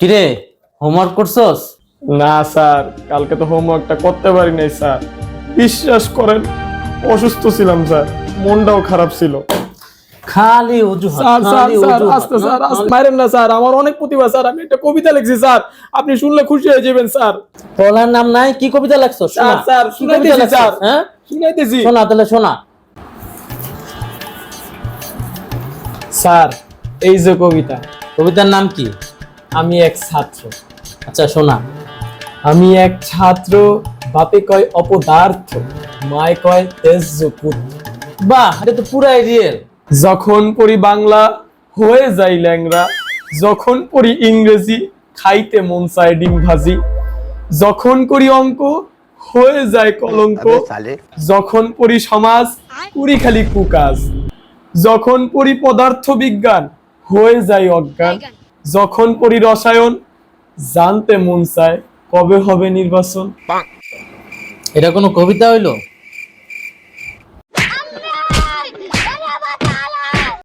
কিরে, হোমওয়ার্ক করছস? না স্যার, কালকে তো হোমওয়ার্কটা করতে পারি নাই স্যার। বিশ্বাস করেন, অসুস্থ ছিলাম স্যার, মনটাও খারাপ ছিল। খালি অজুহাত, স্যার স্যার খালি স্যার অজুহাত। আস্তে স্যার, আস্তে মারেন না স্যার, আমার অনেক প্রতিভা স্যার, আমি একটা কবিতা লিখছি স্যার, আপনি শুনলে খুশি হয়ে যাবেন স্যার। পড়ার নাম নাই, কি কবিতা লাগছস? স্যার স্যার কি কবিতা শুনাইতেছি লাগছস? স্যার, হ্যাঁ, শুনাইতেছি শোনা তাহলে শোনা। স্যার। এই যে কবিতা, কবিতার নাম কি? আমি এক ছাত্র। আচ্ছা শোনা। আমি এক ছাত্র, বাপে কয় অপদার্থ, মায় কয় তেজ পুত্র। বাহ, এটা তো পুরাই রিয়েল। যখন পড়ি বাংলা হয়ে যাই ল্যাংরা, যখন পড়ি ইংরেজি খাইতে মন চায় ডিম ভাজি, যখন করি অঙ্ক হয়ে যায় কলঙ্ক, যখন পড়ি সমাজ করি খালি কুকাজ, যখন পড়ি পদার্থ বিজ্ঞান হয়ে যায় অজ্ঞান, যখন পড়ি রসায়ন জানতে মন চায় কবে হবে নির্বাচন। এটা কোনো কবিতা হইলো?